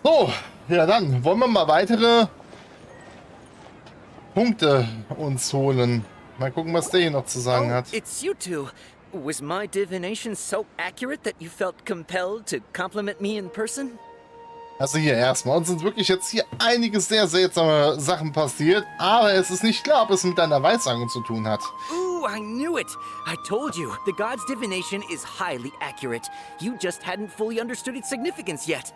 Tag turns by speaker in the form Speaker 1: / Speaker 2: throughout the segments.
Speaker 1: So, ja dann, wollen wir mal weitere Punkte uns holen. Mal gucken, was der hier noch zu sagen hat.
Speaker 2: It's you two. Was my divination so accurate that you felt compelled to compliment me in person?
Speaker 1: Also hier erstmal, uns sind wirklich jetzt hier einige sehr seltsame Sachen passiert, aber es ist nicht klar, ob es mit deiner Weissagung zu tun hat.
Speaker 2: Ooh, I knew it. I told you, the god's divination is highly accurate. You just hadn't fully understood its significance yet.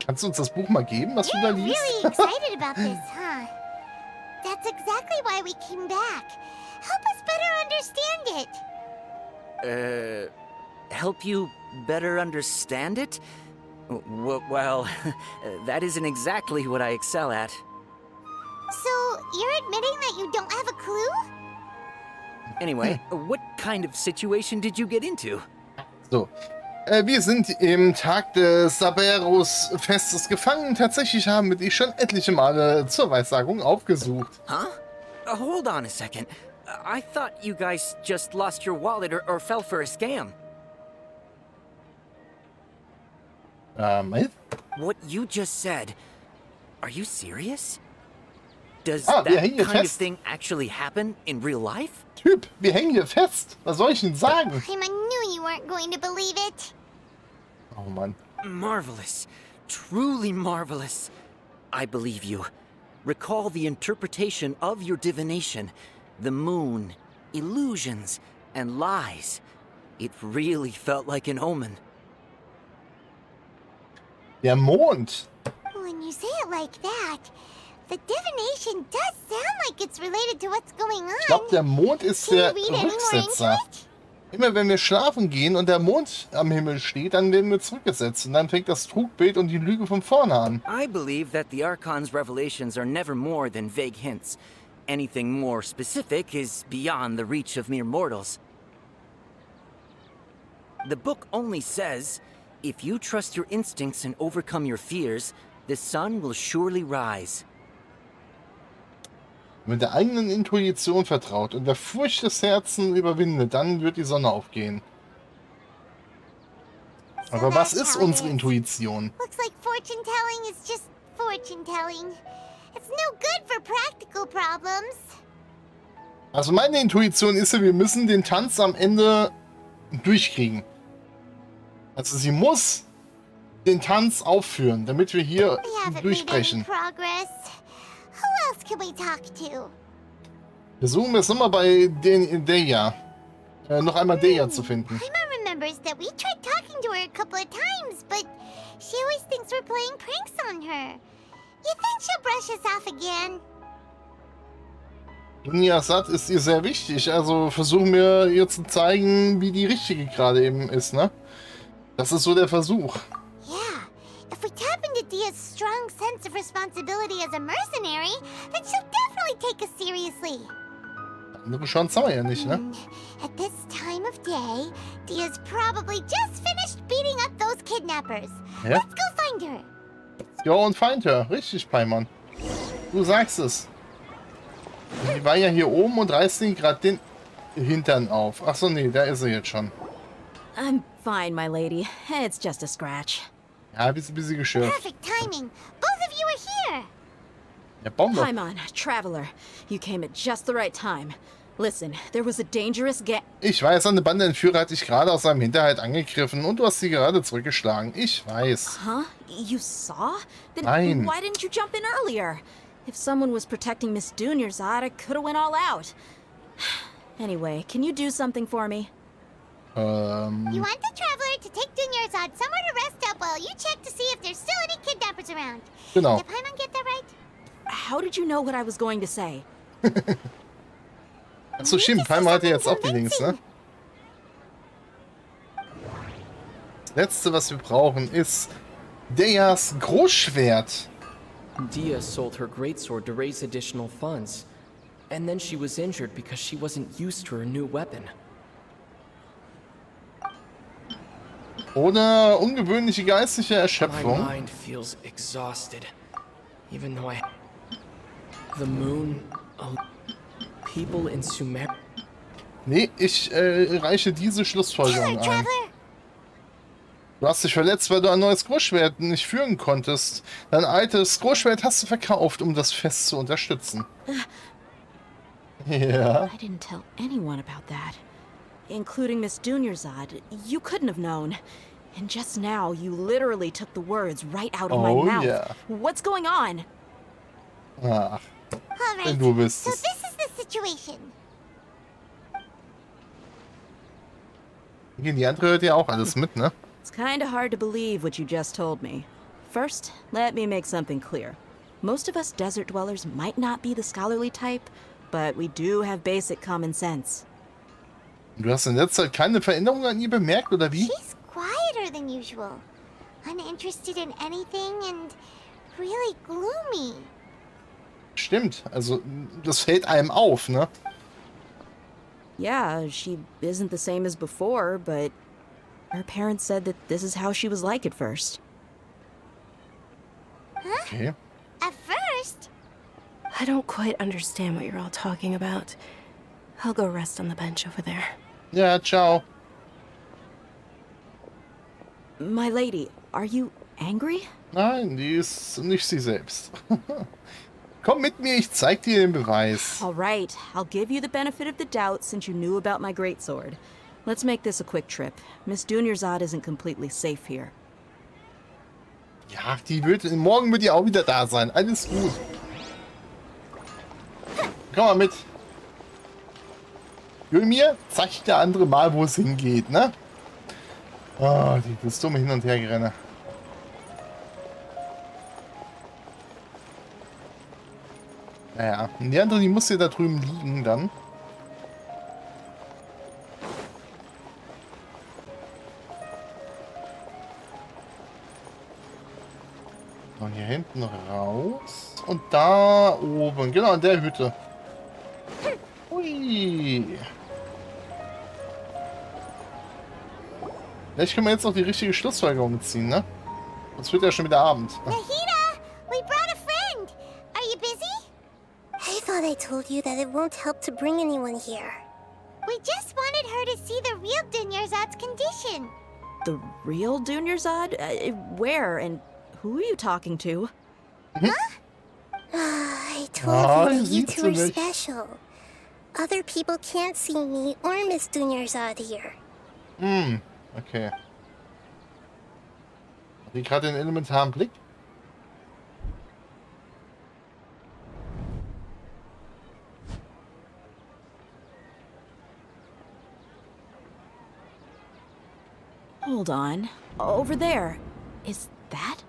Speaker 1: Kannst du uns das Buch mal geben, was du da liest?
Speaker 3: Really excited about this, huh? That's exactly why we came back. Help us better understand it.
Speaker 2: Help you better understand it? Well, that isn't exactly what I excel at.
Speaker 3: So, you're admitting that you don't have a clue?
Speaker 2: Anyway, what kind of situation did you get into?
Speaker 1: So, wir sind im Tag des Saberus-Festes gefangen. Tatsächlich haben wir dich schon etliche Male zur Weissagung aufgesucht.
Speaker 2: Huh? Hold on a second. I thought you guys just lost your wallet or fell for a scam. What you just said, are you serious? Does that kind of thing actually happen in real life?
Speaker 1: Typ, wir hängen hier fest. Was soll ich denn sagen?
Speaker 3: I knew you weren't going to believe it.
Speaker 1: Oh Mann.
Speaker 2: Marvelous. Truly marvelous. I believe you. Recall the interpretation of your divination. The moon, illusions, and lies. It really felt like an omen.
Speaker 1: Der Mond.
Speaker 3: When you say it like that, the divination does sound like it's related to what's going on.
Speaker 1: Ich glaube, der Mond ist der Rücksetzer. Immer wenn wir schlafen gehen und der Mond am Himmel steht, dann werden wir zurückgesetzt. Und dann fängt das Trugbild und die Lüge von vorne an.
Speaker 2: I believe that the Archon's revelations are never more than vague hints. Anything more specific is beyond the reach of mere mortals. The book only says, if you trust your instincts and overcome your fears, the sun will surely rise.
Speaker 1: Wenn der eigenen Intuition vertraut und der Furcht des Herzens überwindet, dann wird die Sonne aufgehen. Aber was ist unsere Intuition?
Speaker 3: Looks like fortune telling is just fortune telling. It's no good for practical problems.
Speaker 1: Also meine Intuition ist ja, wir müssen den Tanz am Ende durchkriegen. Also sie muss den Tanz aufführen, damit wir hier durchbrechen. Versuchen wir es nochmal bei Deja. Noch einmal Deja zu finden.
Speaker 3: Paimon remembers that we tried talking to her a couple of times, but she always thinks we're playing pranks on her. You think she'll brush us off again?
Speaker 1: Dunyasat ist ihr sehr wichtig, also versuchen wir ihr zu zeigen, wie die richtige gerade eben ist, ne? Das ist so der Versuch.
Speaker 3: Yeah, if we tap into Dia's strong sense of responsibility as a mercenary, then she'll definitely take us seriously.
Speaker 1: Andere Chance haben wir ja nicht, ne?
Speaker 3: At this time of day, Dia's probably just finished beating up those kidnappers.
Speaker 1: Ja?
Speaker 3: Let's go find her.
Speaker 1: Ja, und find her. Richtig, Paimon. Du sagst es. Die war ja hier oben und reißt ihn gerade den Hintern auf. Achso, nee, da ist sie jetzt schon.
Speaker 4: I'm fine, my lady. It's just a scratch.
Speaker 1: Ja, ein bisschen geschürft.
Speaker 3: Perfect timing. Both of you are here.
Speaker 1: Ja, Bombe.
Speaker 4: Paimon, traveler. You came at just the right time. Listen, there was a dangerous
Speaker 1: Ich weiß, eine Bande Entführer hat dich gerade aus seinem Hinterhalt angegriffen und du hast sie gerade zurückgeschlagen. Ich weiß.
Speaker 4: Huh? You saw? Then
Speaker 1: Nein.
Speaker 4: why didn't you jump in earlier? If someone was protecting Miss Dunyasat, I could have went all out. Anyway, can you do something for me?
Speaker 3: You want the traveler to take Dunyasat somewhere to rest up while you check to see if there's still any kidnappers around.
Speaker 1: Genau.
Speaker 3: Did Paimon get that right?
Speaker 4: How did you know what I was going to say?
Speaker 1: Achso, stimmt. Paimon hatte jetzt auch die Links, ne? Das letzte, was wir brauchen, ist Dejas Großschwert.
Speaker 5: Dia sold her greatsword to raise additional funds. And then she was injured because she wasn't used to her new weapon.
Speaker 1: Oder ungewöhnliche geistliche
Speaker 5: My
Speaker 1: Erschöpfung.
Speaker 5: mind feels exhausted. Even though The moon... people in Sumer...
Speaker 1: Nee, ich reiche diese Schlussfolgerung ein. Du hast dich verletzt, weil du ein neues Großschwert nicht führen konntest. Dein altes Großschwert hast du verkauft, um das Fest zu unterstützen. Ja.
Speaker 4: I didn't tell anyone about that. Including Miss Dunyarzad. You couldn't have known. And just now, you literally took the words right out of my mouth.
Speaker 1: Yeah.
Speaker 4: What's going on?
Speaker 1: Ach,
Speaker 3: All
Speaker 1: wenn
Speaker 3: right,
Speaker 1: du bist
Speaker 3: so
Speaker 1: es.
Speaker 3: this is the situation.
Speaker 1: Die andere hört ja auch alles mit, ne?
Speaker 4: It's kinda hard to believe what you just told me. First, let me make something clear. Most of us desert dwellers might not be the scholarly type, but we do have basic common sense.
Speaker 1: Du hast in letzter Zeit keine Veränderung an ihr bemerkt, oder wie?
Speaker 3: She's quieter than usual, uninterested in anything and really gloomy.
Speaker 1: Stimmt, also das fällt einem auf, ne?
Speaker 4: Yeah, she isn't the same as before, but her parents said that this is how she was like at first.
Speaker 1: Okay.
Speaker 3: At first,
Speaker 6: I don't quite understand what you're all talking about. I'll go rest on the bench over there.
Speaker 1: Ja, ciao.
Speaker 4: My lady, are you angry?
Speaker 1: Nein, die ist nicht sie selbst. Komm mit mir, ich zeig dir den Beweis.
Speaker 4: All right, I'll give you the benefit of the doubt since you knew about my greatsword. Let's make this a quick trip. Miss Dunyarzad isn't completely safe here.
Speaker 1: Ja, morgen wird die auch wieder da sein. Alles gut. Komm mal mit. Mir zeigt der andere mal, wo es hingeht, ne? Oh, das dumme Hin- und Hergerenne. Naja, und die andere, die muss hier da drüben liegen dann. So, hier hinten raus. Und da oben, genau in der Hütte. Hui. Vielleicht können wir jetzt noch die richtige Schlussfolgerung ziehen, ne? Sonst wird ja schon wieder Abend.
Speaker 3: Nahida, we brought a friend. Are you busy?
Speaker 7: I thought I told you that it won't help to bring anyone here.
Speaker 3: We just wanted her to see the real Dunyarzad's condition.
Speaker 4: The real Dunyarzad?
Speaker 6: Where and who are you talking to?
Speaker 7: I told you that you
Speaker 1: sieht
Speaker 7: two
Speaker 1: sie
Speaker 7: are
Speaker 1: nicht.
Speaker 7: special. Other people can't see me or Miss Dunyarzad here.
Speaker 1: Okay. Hat die gerade den elementaren Blick?
Speaker 4: Hold on. Over there. Is that?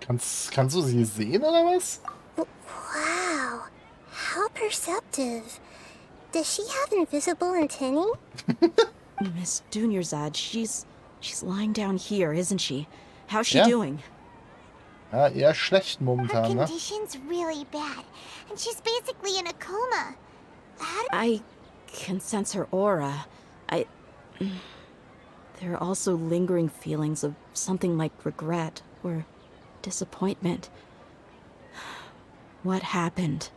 Speaker 1: Kannst du sie sehen, oder was?
Speaker 7: Wow, how perceptive. Does she have invisible antennae?
Speaker 4: Miss Dunyarzad, she's lying down here, isn't she? How's she
Speaker 1: Yeah.
Speaker 4: doing?
Speaker 1: Ja, eher schlecht
Speaker 3: Her
Speaker 1: momentan, ne?
Speaker 3: condition's really bad, and she's basically in a coma. How do
Speaker 4: I can sense her aura. There are also lingering feelings of something like regret or disappointment. What happened?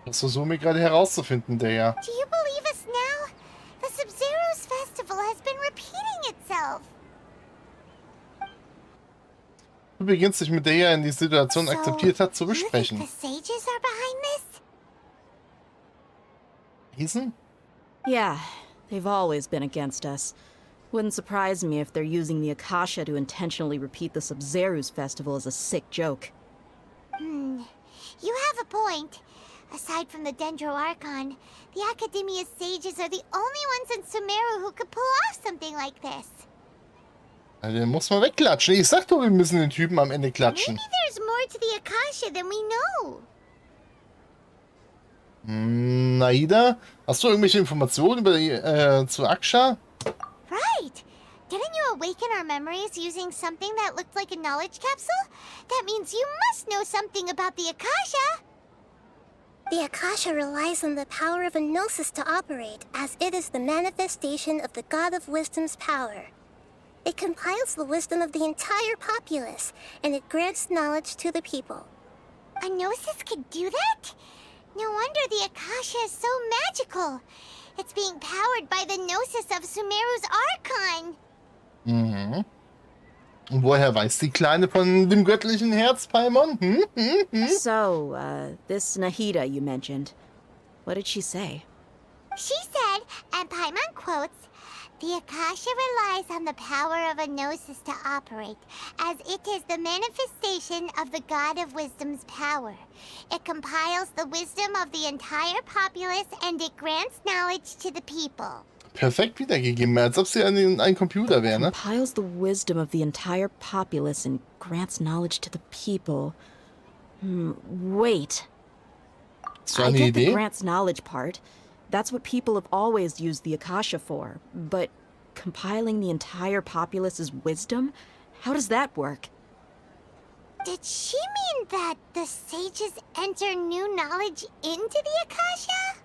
Speaker 1: Das versuchen wir gerade herauszufinden, der ja.
Speaker 3: you believe us now? The Sub-Zero's festival has been repeating itself.
Speaker 1: Du beginnst dich mit der ja in die Situation akzeptiert hat zu
Speaker 3: you think
Speaker 1: besprechen.
Speaker 3: the sages are behind this?
Speaker 1: Riesen?
Speaker 4: Yeah, they've always been against us. Wouldn't surprise me if they're using the Akasha to intentionally repeat the Sub-Zero's festival as a sick joke.
Speaker 3: You have a point. Aside from the Dendro Archon, the Academia's sages are the only ones in Sumeru who could pull off something like this.
Speaker 1: Also, den muss man wegklatschen. Ich sag doch, wir müssen den Typen am Ende klatschen.
Speaker 3: Maybe there's more to the Akasha than we know.
Speaker 1: Nahida, hast du irgendwelche Informationen über die, zu Aksha?
Speaker 3: Right. Didn't you awaken our memories using something that looked like a knowledge capsule? That means you must know something about the Akasha.
Speaker 7: The Akasha relies on the power of a gnosis to operate, as it is the manifestation of the God of Wisdom's power. It compiles the wisdom of the entire populace, and it grants knowledge to the people.
Speaker 3: A gnosis could do that? No wonder the Akasha is so magical. It's being powered by the gnosis of Sumeru's Archon.
Speaker 1: Und woher weiß die Kleine von dem göttlichen Herz, Paimon?
Speaker 4: So, this Nahida you mentioned. What did she say?
Speaker 3: She said, and Paimon quotes, "The Akasha relies on the power of a gnosis to operate, as it is the manifestation of the God of Wisdom's power. It compiles the wisdom of the entire populace and it grants knowledge to the people."
Speaker 1: Perfekt wiedergegeben, als ob sie ein Computer wäre, ne?
Speaker 4: Compiles the wisdom of the entire populace and grants knowledge to the people. Wait.
Speaker 1: So
Speaker 4: I
Speaker 1: eine
Speaker 4: get the
Speaker 1: Idee?
Speaker 4: grants knowledge part. That's what people have always used the Akasha for. But compiling the entire populace's wisdom? How does that work?
Speaker 3: Did she mean that the sages enter new knowledge into the Akasha?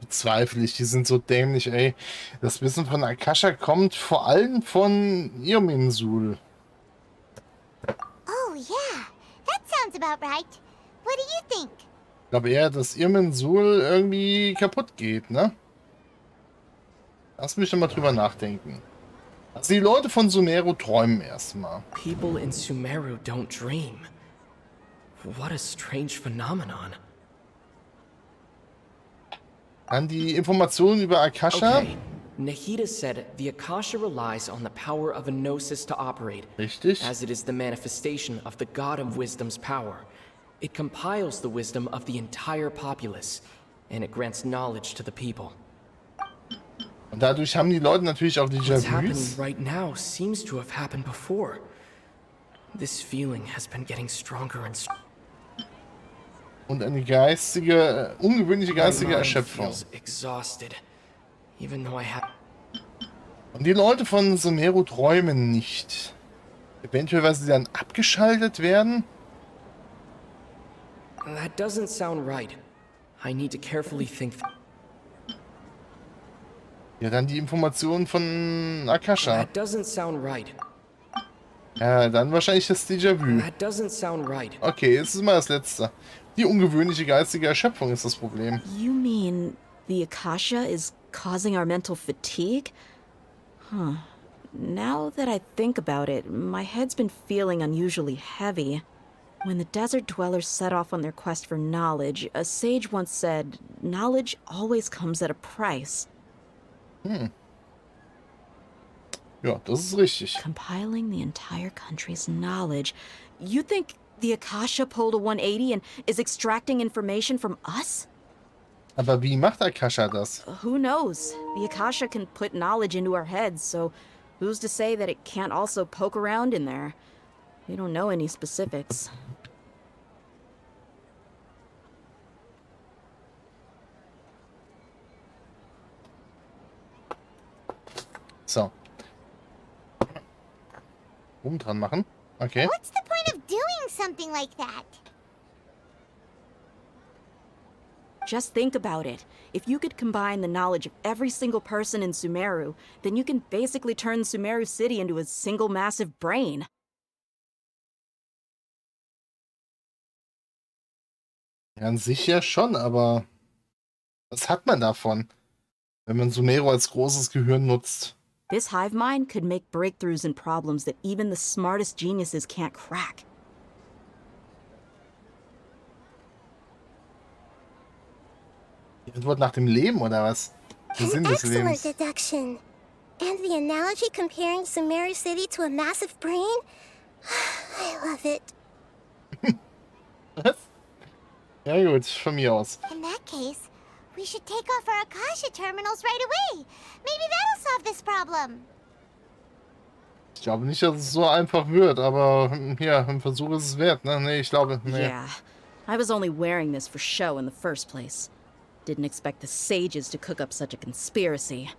Speaker 1: Bezweifle ich, die sind so dämlich, ey. Das Wissen von Akasha kommt vor allem von ihrem.
Speaker 3: Oh yeah, that sounds about right. What do you think?
Speaker 1: Ich glaube eher, dass Irmensul irgendwie kaputt geht, ne? Lass mich doch mal drüber nachdenken. Also die Leute von Sumeru träumen erstmal.
Speaker 5: People in Sumeru don't dream. What a strange phenomenon.
Speaker 1: Dann die Informationen über Akasha.
Speaker 5: Okay, Nahida said the Akasha relies on the power of a gnosis to operate,
Speaker 1: Richtig.
Speaker 5: as it is the manifestation of the God of Wisdom's power. It compiles the wisdom of the entire populace, and it grants knowledge to the people.
Speaker 1: Und dadurch haben die Leute natürlich auch
Speaker 5: What's happening
Speaker 1: Déjà-vus.
Speaker 5: right now seems to have happened before. This feeling has been getting stronger and stronger.
Speaker 1: Und eine geistige, ungewöhnliche geistige Erschöpfung.
Speaker 5: Feels exhausted, even though I have.
Speaker 1: Und die Leute von Sumeru träumen nicht. Eventuell, weil sie dann abgeschaltet werden.
Speaker 5: That doesn't sound right. I need to carefully think.
Speaker 1: Ja, dann die Informationen von Akasha.
Speaker 5: That doesn't sound right.
Speaker 1: Ja, dann wahrscheinlich das Déjà-vu.
Speaker 5: That doesn't sound right.
Speaker 1: Okay, jetzt ist mal das Letzte. Die ungewöhnliche geistige Erschöpfung ist das Problem.
Speaker 4: You mean the Akasha is causing our mental fatigue? Huh. Now that I think about it, my head's been feeling unusually heavy. When the desert dwellers set off on their quest for knowledge, a sage once said, knowledge always comes at a price.
Speaker 1: Ja, das ist richtig.
Speaker 4: Compiling the entire country's knowledge. You think the Akasha pulled a 180 and is extracting information from us?
Speaker 1: Aber wie macht Akasha das?
Speaker 4: Who knows? The Akasha can put knowledge into our heads, so who's to say that it can't also poke around in there? We don't know any specifics.
Speaker 1: So. Dran machen. Okay.
Speaker 3: What's the point of doing something like that?
Speaker 4: Just think about it. If you could combine the knowledge of every single person in Sumeru, then you can basically turn Sumeru City into a single massive brain.
Speaker 1: Ja, an sich ja schon, aber was hat man davon, wenn man Sumeru als großes Gehirn nutzt?
Speaker 4: This hive mind could make breakthroughs in problems that even the smartest geniuses can't crack.
Speaker 1: Die Antwort nach dem Leben, oder was? Der Sinn
Speaker 7: An
Speaker 1: des
Speaker 7: excellent
Speaker 1: Lebens.
Speaker 7: deduction. And the analogy comparing Sumeru City to a massive brain? I love it.
Speaker 1: Was? Ja gut, von mir aus.
Speaker 3: In that case, we should take off our Akasha terminals right away. Maybe that'll solve this problem.
Speaker 1: Ich glaube nicht, dass es so einfach wird, aber ja, ein Versuch ist es wert, ne? Nee, ich glaube, nee.
Speaker 4: Yeah, I was only wearing this for show in the first place. Didn't expect the sages to cook up such a conspiracy.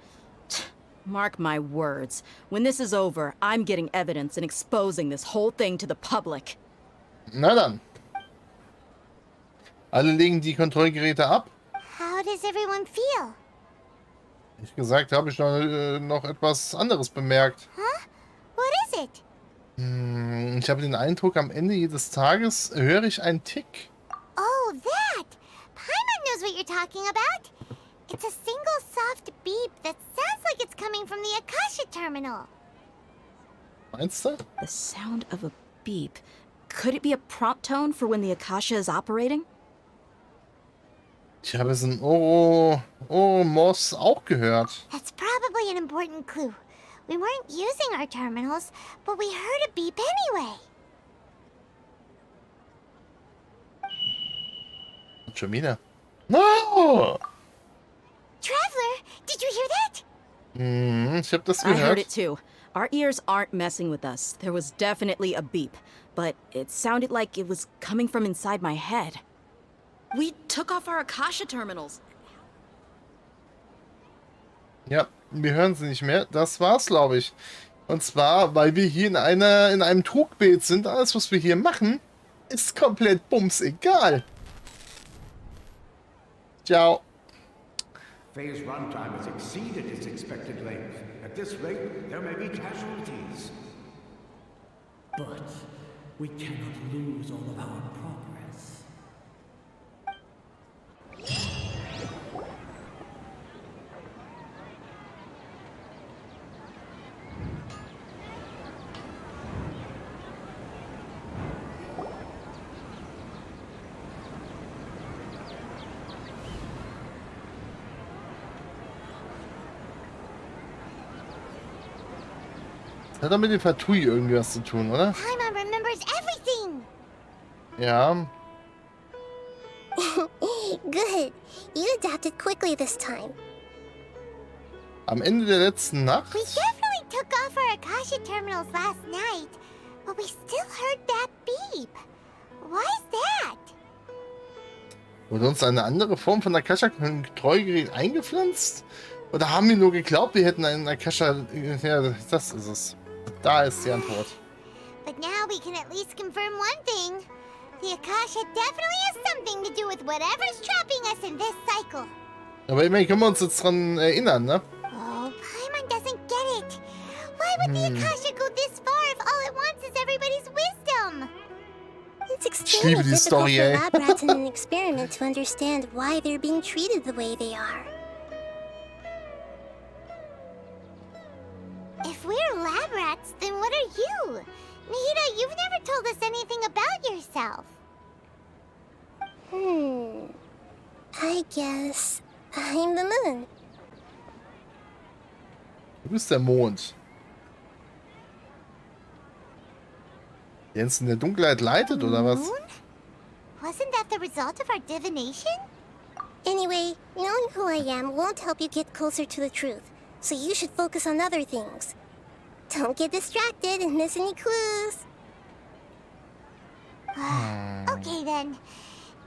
Speaker 4: Mark my words, when this is over, I'm getting evidence and exposing this whole thing to the public.
Speaker 1: Na dann. Alle legen die Kontrollgeräte ab.
Speaker 3: How does everyone feel?
Speaker 1: Ich gesagt, habe ich noch etwas anderes bemerkt.
Speaker 3: Huh? What is it?
Speaker 1: Ich habe den Eindruck, am Ende jedes Tages höre ich einen Tick.
Speaker 3: Oh, that! Paimon knows what you're talking about. It's a single soft beep that sounds like it's coming from the Akasha terminal.
Speaker 1: Meinst du?
Speaker 4: The sound of a beep. Could it be a prompt tone for when the Akasha is operating?
Speaker 1: Ich habe es in Oromos auch gehört.
Speaker 3: That's probably an important clue. We weren't using our terminals, but we heard a beep anyway.
Speaker 1: Schon wieder. No!
Speaker 3: Traveler, did you hear that?
Speaker 1: Ich habe das
Speaker 4: I heard
Speaker 1: gehört.
Speaker 4: it too. Our ears aren't messing with us. There was definitely a beep, but it sounded like it was coming from inside my head. We took off our Akasha terminals.
Speaker 1: Ja, wir hören sie nicht mehr. Das war's, glaube ich. Und zwar, weil wir hier in einem Trugbild sind. Alles, was wir hier machen, ist komplett bums egal. Ciao.
Speaker 8: Phase runtime has exceeded its expected length. At this rate, there may be casualties.
Speaker 9: But we cannot lose all of our progress.
Speaker 1: Das hat doch mit dem Fatui irgendwie was zu tun, oder?
Speaker 3: Paimon remembers everything.
Speaker 1: Ja.
Speaker 7: Good. You adapted quickly this time.
Speaker 1: Am Ende der letzten Nacht
Speaker 3: We definitely took off our Akasha terminals last night, but we still heard that beep. Why is that?
Speaker 1: wurde uns eine andere Form von Akasha-Treugerät eingepflanzt? Oder haben wir nur geglaubt, wir hätten einen Akasha... Ja, das ist es. Da ist die Antwort.
Speaker 3: But now we can at least confirm one thing. The Akasha definitely has something to do with whatever's trapping us in this cycle.
Speaker 1: Aber immerhin können wir uns jetzt dran erinnern, ne?
Speaker 3: Oh, Paimon doesn't get it. Why would the Akasha go this far if all it wants is everybody's wisdom?
Speaker 7: It's extremely
Speaker 1: liebe die
Speaker 7: difficult
Speaker 1: Story,
Speaker 7: for
Speaker 1: ey.
Speaker 7: lab rats in an experiment to understand why they're being treated the way they are.
Speaker 3: If we're lab rats, then what are you? Nahida, you've never told us anything about yourself.
Speaker 7: I guess I'm the moon.
Speaker 1: Du bist der Mond. Der uns in der Dunkelheit leitet, oder was?
Speaker 3: Moon? Wasn't that the result of our divination?
Speaker 7: Anyway, knowing who I am won't help you get closer to the truth, so you should focus on other things. Don't get distracted and miss any clues.
Speaker 3: Okay then.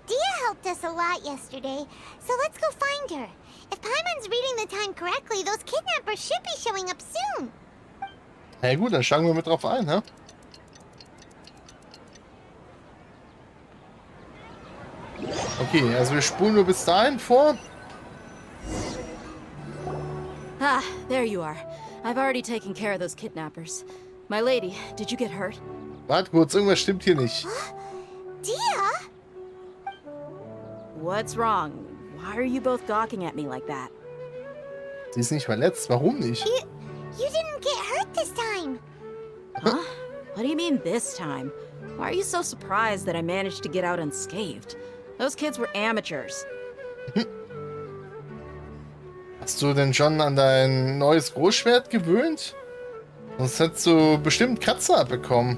Speaker 3: Dia helped us a lot yesterday, so let's go find her. If Paimon's reading the time correctly, those kidnappers should be showing up soon.
Speaker 1: Na ja, gut, dann schlagen wir mit drauf ein, hä? Okay, also wir spulen nur bis dahin vor.
Speaker 4: Ah, there you are. I've already taken care of those kidnappers. My lady, did you get hurt?
Speaker 1: Warte kurz, irgendwas stimmt hier nicht.
Speaker 3: Dia?
Speaker 4: What's wrong? Why are you both gawking at me like that?
Speaker 1: Sie ist nicht verletzt, warum nicht?
Speaker 3: You didn't get hurt this time.
Speaker 4: Huh? What do you mean this time? Why are you so surprised that I managed to get out unscathed? Those kids were amateurs.
Speaker 1: Hast du denn schon an dein neues Großschwert gewöhnt? Sonst hättest du bestimmt Kratzer abbekommen.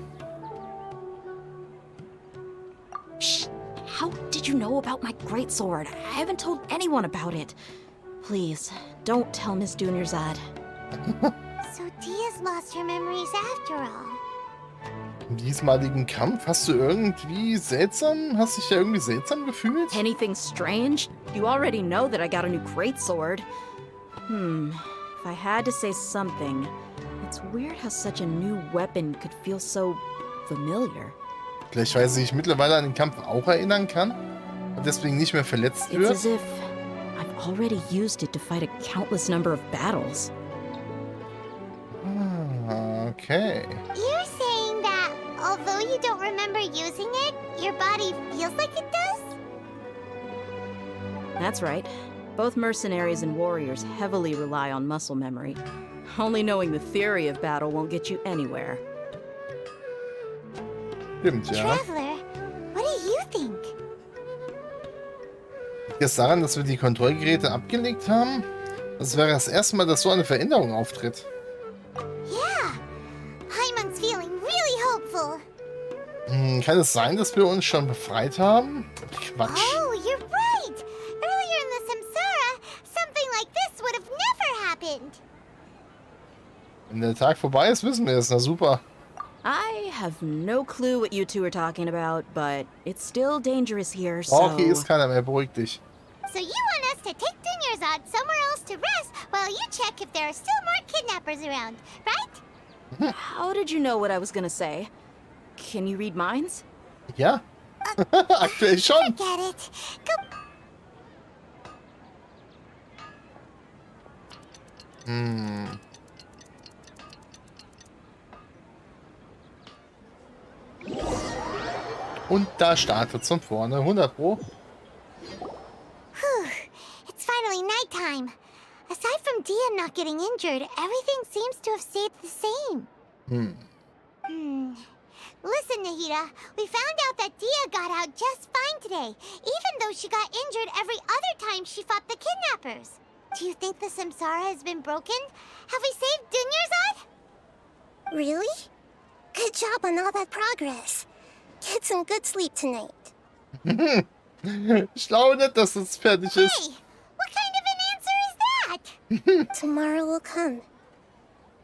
Speaker 4: Shh! How did you know about my greatsword? I haven't told anyone about it. Please, don't tell Miss Dunyarzad.
Speaker 3: So Dia's lost her memories after all.
Speaker 1: Im diesmaligen Kampf hast du irgendwie seltsam, hast dich ja irgendwie seltsam gefühlt?
Speaker 4: Anything strange? You already know that I got a new greatsword. If I had to say something, it's weird how such a new weapon could feel so familiar.
Speaker 1: Vielleicht weil sie sich mittlerweile an den Kampf auch erinnern kann und deswegen nicht mehr verletzt
Speaker 4: It's
Speaker 1: wird.
Speaker 4: as if I've already used it to fight a countless number of battles.
Speaker 1: Ah, okay.
Speaker 3: You're saying that although you don't remember using it, your body feels like it does?
Speaker 4: That's right. Both mercenaries and warriors heavily rely on muscle memory. Only knowing the theory of battle won't get you anywhere.
Speaker 1: Stimmt, ja.
Speaker 3: Traveler, what do you think?
Speaker 1: Liegt es daran, dass wir die Kontrollgeräte abgelegt haben? Das wäre das erste Mal, dass so eine Veränderung auftritt.
Speaker 3: Yeah, Paimon's feeling really hopeful.
Speaker 1: Kann es sein, dass wir uns schon befreit haben? Quatsch.
Speaker 3: Oh, you're right. Earlier in the Samsara, something like this would have never happened.
Speaker 1: Wenn der Tag vorbei ist, wissen wir es. Na super.
Speaker 4: I have no clue what you two are talking about, but it's still dangerous here, so...
Speaker 1: Okay, ist keiner mehr. Beruhig dich.
Speaker 3: So you want us to take Dunyarzad somewhere else to rest while you check if there are still more kidnappers around, right?
Speaker 4: How did you know what I was gonna say? Can you read minds?
Speaker 1: Ja. Aktuell schon.
Speaker 3: Forget it. Go.
Speaker 1: Und da startet von vorne. 100 Pro.
Speaker 3: Whew. It's finally nighttime. Aside from Dia not getting injured, everything seems to have stayed the same. Listen, Nahida, we found out that Dia got out just fine today, even though she got injured every other time she fought the kidnappers. Do you think the Samsara has been broken? Have we saved Dunyarzad?
Speaker 7: Really? Good job on all that progress. Get some good sleep tonight.
Speaker 1: Ich glaube nicht, dass es fertig ist.
Speaker 3: Hey, what kind of an answer is that?
Speaker 7: Tomorrow will come.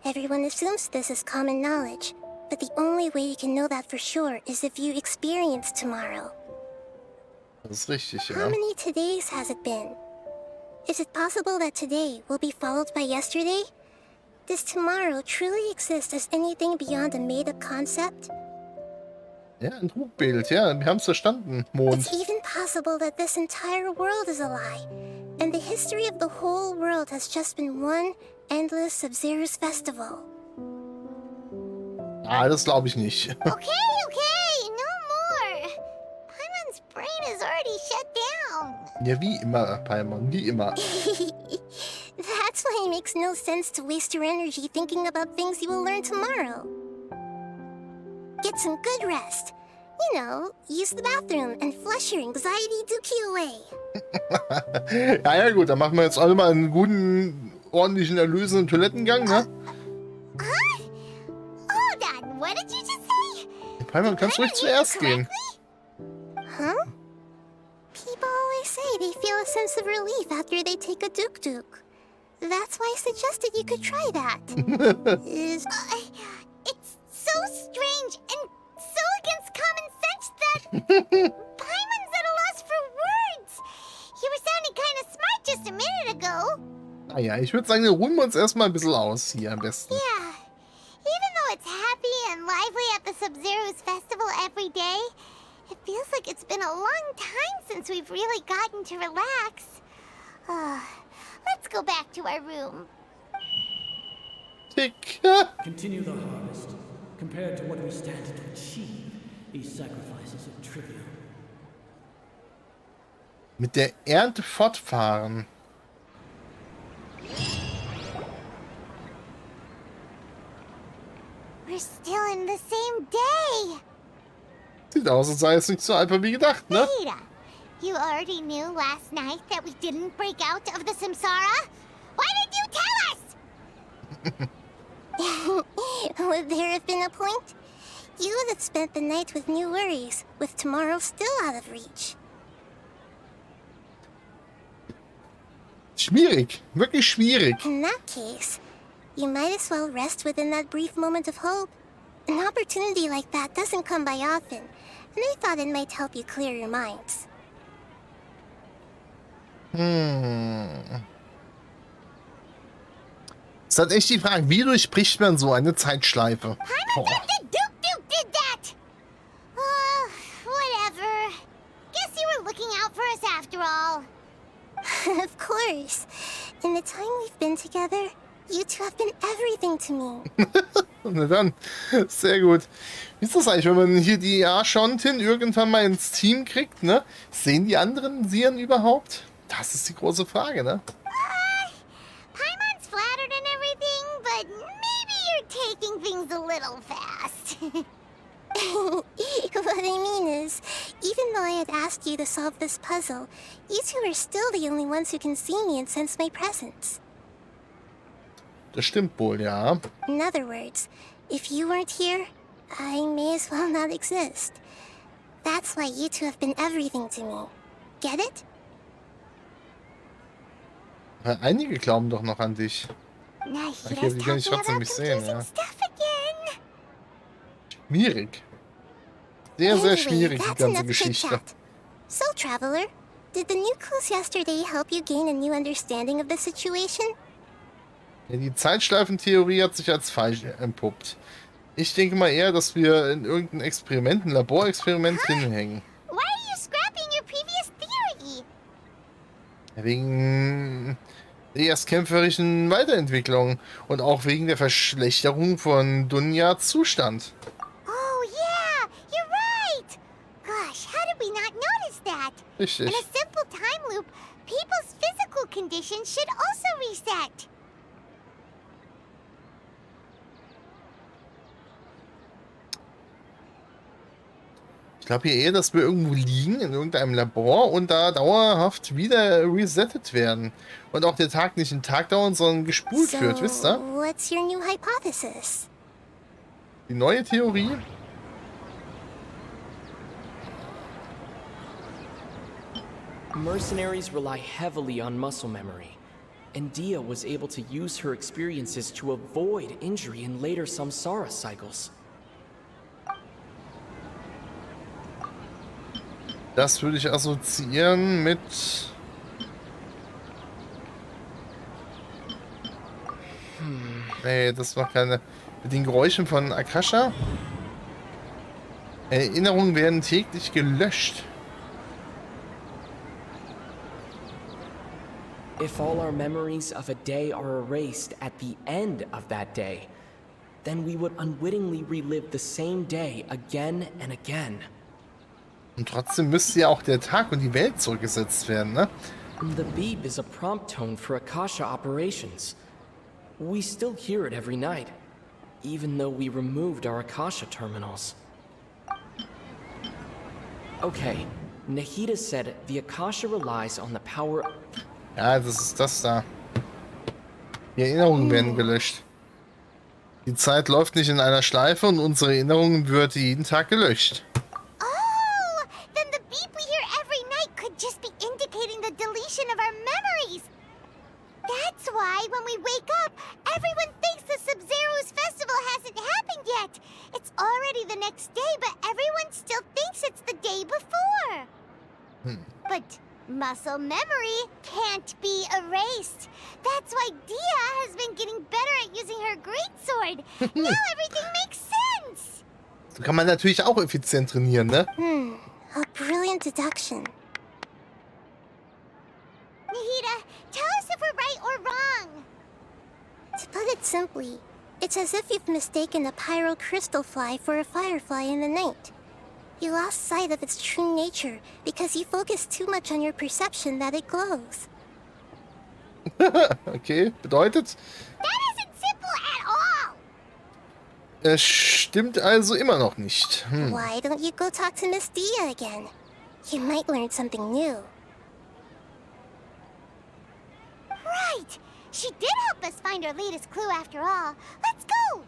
Speaker 7: Everyone assumes this is common knowledge, but the only way you can know that for sure is if you experience tomorrow.
Speaker 1: Das ist richtig,
Speaker 7: How
Speaker 1: ja.
Speaker 7: many todays has it been? Is it possible that today will be followed by yesterday? Does tomorrow truly exist as anything beyond a made-up concept?
Speaker 1: Ja, ein Trugbild. Ja, wir haben es verstanden, Mond.
Speaker 7: It's even possible that this entire world is a lie, and the history of the whole world has just been one endless Sub-Zero's festival.
Speaker 1: Ah, das glaube ich nicht.
Speaker 3: Okay, no more. Paimon's brain is already shut down.
Speaker 1: Ja, wie immer, Paimon, wie immer.
Speaker 7: That's why it makes no sense to waste your energy thinking about things you will learn tomorrow. Get some good rest. You know, use the bathroom and flush your anxiety dookie away.
Speaker 1: Ja, gut, dann machen wir jetzt alle mal einen guten, ordentlichen, erlösenden Toilettengang, ne?
Speaker 3: Huh? Hold on, what did you just say?
Speaker 1: Paimon, kannst ruhig zuerst gehen.
Speaker 7: Huh? People always say they feel a sense of relief after they take a duk-duk. That's why I suggested you could try that.
Speaker 3: It's so strange and so against common sense that Paimon's at a loss for words. You were sounding kind of smart just a minute ago.
Speaker 1: Naja, ich würde sagen, wir ruhen wir uns erstmal ein bisschen aus hier am besten.
Speaker 3: Yeah. Even though it's happy and lively at the Sub-Zero's festival every day, it feels like it's been a long time since we've really gotten to relax. Let's go back to our room.
Speaker 1: Tick.
Speaker 9: Continue the harvest. Compared to what we stand to achieve, these sacrifices are trivial.
Speaker 1: Mit der Ernte fortfahren.
Speaker 3: We're still in the same day.
Speaker 1: Sieht aus, als sei es nicht so einfach wie gedacht, ne?
Speaker 3: Nahida, you already knew last night that we didn't break out of the Samsara? Why did you tell us?
Speaker 7: Would there have been a point? You would have spent the night with new worries, with tomorrow still out of reach.
Speaker 1: Schwierig. Wirklich schwierig.
Speaker 7: In that case, you might as well rest within that brief moment of hope. An opportunity like that doesn't come by often, and I thought it might help you clear your minds.
Speaker 1: Es ist halt echt die Frage, wie durchbricht man so eine Zeitschleife?
Speaker 3: Paimon thought the Duke did that! Whatever. Guess you were looking out for us after all.
Speaker 7: Of course. In the time we've been together, you two have been everything to me.
Speaker 1: Na dann, sehr gut. Wie ist das eigentlich, wenn man hier die Archontin irgendwann mal ins Team kriegt, ne? Sehen die anderen Siren überhaupt? Das ist die große Frage, ne?
Speaker 3: Paimon's flattered and everything, but maybe you're taking things a little fast.
Speaker 7: What I mean is, even though I had asked you to solve this puzzle, you two are still the only ones who can see me and sense my presence.
Speaker 1: Das stimmt wohl, ja.
Speaker 7: In other words, if you weren't here, I may as well not exist. That's why you two have been everything to me. Get it?
Speaker 1: Einige glauben doch noch an dich. Okay, die kann ich trotzdem nicht sehen, ja. Schwierig. Sehr, sehr schwierig, die ganze Geschichte.
Speaker 7: So, Traveler, did the new clues yesterday help you gain a new understanding of the situation?
Speaker 1: Ja, die Zeitschleifentheorie hat sich als falsch entpuppt. Ich denke mal eher, dass wir in irgendein Experiment, ein Laborexperiment hinhängen.
Speaker 3: Why are you scrapping your previous theory?
Speaker 1: Wegen der erst kämpferischen Weiterentwicklung und auch wegen der Verschlechterung von Dunyas Zustand.
Speaker 3: Oh yeah, you're right. Gosh, how did we not notice that?
Speaker 1: Richtig.
Speaker 3: In a simple time loop, people's physical conditions should also reset.
Speaker 1: Ich glaube hier eher, dass wir irgendwo liegen, in irgendeinem Labor und da dauerhaft wieder resettet werden. Und auch der Tag nicht einen Tag dauern, sondern gespult wird, wisst ihr?
Speaker 7: What's your new hypothesis?
Speaker 1: Die neue Theorie?
Speaker 5: Mercenaries rely heavily on muscle memory, and Dia was able to use her experiences to avoid injury in later samsara cycles.
Speaker 1: Das würde ich assoziieren mit... Nee, das macht keine... Mit den Geräuschen von Akasha? Erinnerungen werden täglich gelöscht.
Speaker 5: If all our memories of a day are erased at the end of that day, then we would unwittingly relive the same day again and again.
Speaker 1: Und trotzdem müsste ja auch der Tag und die Welt zurückgesetzt werden, ne?
Speaker 5: The beep is a prompt tone for Akasha operations. We still hear it every night, even though we removed our Akasha terminals. Okay, Nahida said the Akasha relies on the power...
Speaker 1: Ja, das ist das da. Die Erinnerungen werden gelöscht. Die Zeit läuft nicht in einer Schleife und unsere Erinnerungen wird jeden Tag gelöscht.
Speaker 3: Oh, then the beep we hear every night could just be indicating the deletion of our memories. That's why when we wake up, everyone thinks the Sub-Zero's festival hasn't happened yet. It's already the next day, but everyone still thinks it's the day before. But muscle memory can't be erased. That's why Dia has been getting better at using her greatsword. Now everything makes sense.
Speaker 1: So kann man natürlich auch effizient trainieren, ne?
Speaker 7: A brilliant deduction.
Speaker 3: Nahida, tell us if we're right or wrong.
Speaker 7: To put it simply, it's as if you've mistaken a pyro crystal fly for a firefly in the night. You lost sight of its true nature because you focused too much on your perception that it glows.
Speaker 1: Okay, bedeutet?
Speaker 3: That isn't simple at all.
Speaker 1: Es stimmt also immer noch nicht.
Speaker 7: Why don't you go talk to Miss Dia again? You might learn something new.
Speaker 3: Right. She did help us find our latest clue after all. Let's go.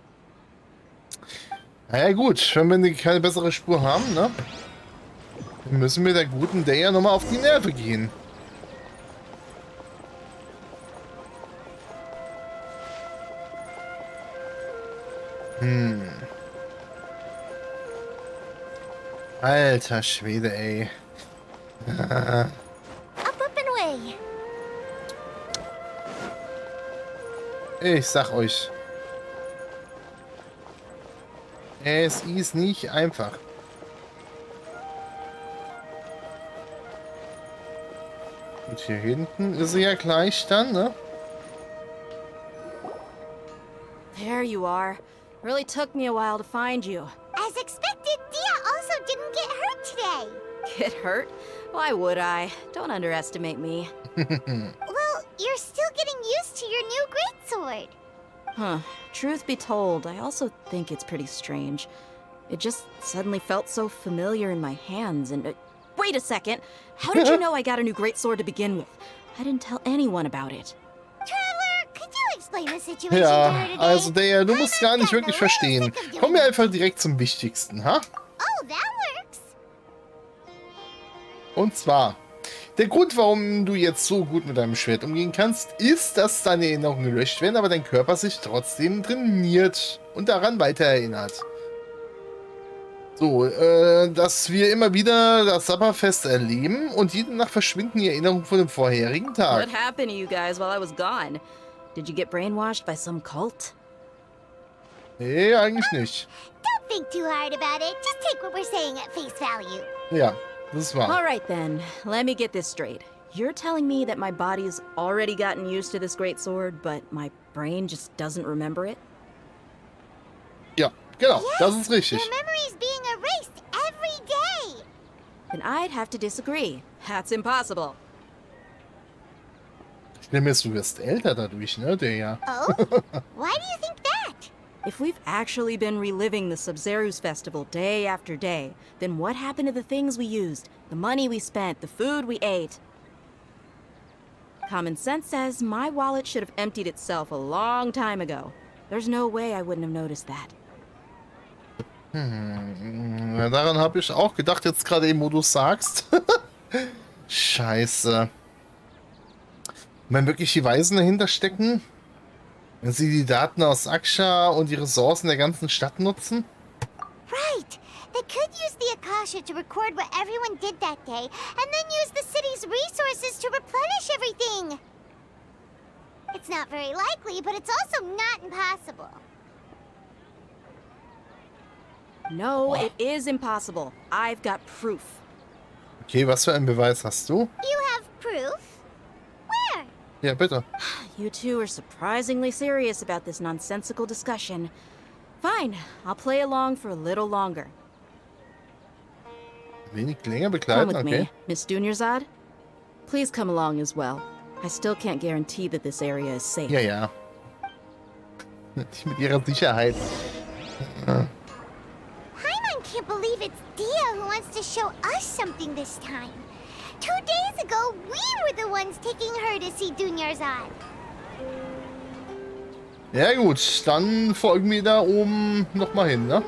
Speaker 1: Na ja gut, wenn wir keine bessere Spur haben, ne? Dann müssen wir der guten Daya nochmal auf die Nerven gehen. Alter Schwede, ey.
Speaker 3: Up and away.
Speaker 1: Ich sag euch. Es ist nicht einfach. Und hier hinten ist sie ja gleich dann, ne?
Speaker 4: There you are. Really took me a while to find you.
Speaker 3: As expected, Dia also didn't get hurt today.
Speaker 4: Get hurt? Why would I? Don't underestimate me.
Speaker 3: Well, you're still getting used to your new greatsword.
Speaker 4: Huh. Truth be told, I also think it's pretty strange. It just suddenly felt so familiar in my hands and... wait a second! How did you know I got a new greatsword to begin with? I didn't tell anyone about it.
Speaker 3: Traveler, could you explain the situation to her
Speaker 1: Ja,
Speaker 3: today?
Speaker 1: also du musst gar nicht wirklich verstehen. Kommen wir einfach direkt zum Wichtigsten, ha?
Speaker 3: Oh, that works.
Speaker 1: Und zwar, der Grund, warum du jetzt so gut mit deinem Schwert umgehen kannst, ist, dass deine Erinnerungen gelöscht werden, aber dein Körper sich trotzdem trainiert und daran weiter erinnert. So, dass wir immer wieder das Sabberfest erleben und jede Nacht verschwinden die Erinnerungen von dem vorherigen Tag.
Speaker 4: What happened to you guys while I was gone? Did you get brainwashed by some cult?
Speaker 1: Nee, eigentlich nicht.
Speaker 3: Don't think too hard about it. Just take what we're saying at face value.
Speaker 1: Ja, das ist wahr.
Speaker 4: Alright then, let me get this straight. You're telling me that my body's already gotten used to this great sword, but my brain just doesn't remember it?
Speaker 1: Ja, genau,
Speaker 3: Yes,
Speaker 1: das ist richtig.
Speaker 3: your memory's being erased every day.
Speaker 4: Then I'd have to disagree. That's impossible.
Speaker 1: Schlimm ist, du wirst älter dadurch, ne, der ja.
Speaker 3: Oh? Why do you think that?
Speaker 4: If we've actually been reliving the Sub-Zeru's festival day after day, then what happened to the things we used, the money we spent, the food we ate? Common sense says my wallet should have emptied itself a long time ago. There's no way I wouldn't have noticed that.
Speaker 1: Ja, daran habe ich auch gedacht, jetzt gerade eben, wo du sagst. Scheiße. Wenn wirklich die Weisen dahinter stecken? Wenn sie die Daten aus Aksha und die Ressourcen der ganzen Stadt nutzen?
Speaker 3: Right. They could use the Akasha to record what everyone did that day, and then use the city's resources to replenish everything. It's not very likely, but it's also not impossible.
Speaker 4: No, it is impossible. I've got proof.
Speaker 1: Okay, was für einen Beweis hast du?
Speaker 3: You have proof? Where?
Speaker 1: Ja, bitte.
Speaker 4: You two are surprisingly serious about this nonsensical discussion. Fine, I'll play along for a little longer.
Speaker 1: Wenig länger
Speaker 4: Come
Speaker 1: begleiten,
Speaker 4: with
Speaker 1: okay.
Speaker 4: me, Miss Dunyarzad. Please come along as well. I still can't guarantee that this area is safe.
Speaker 1: Ja, ja. Nicht mit ihrer Sicherheit.
Speaker 3: Paimon can't believe it's Dia who wants to show us something this time. 2 days ago, we were the ones taking her to see Dunyarzad.
Speaker 1: Ja gut, dann folgen wir da oben nochmal hin, ne?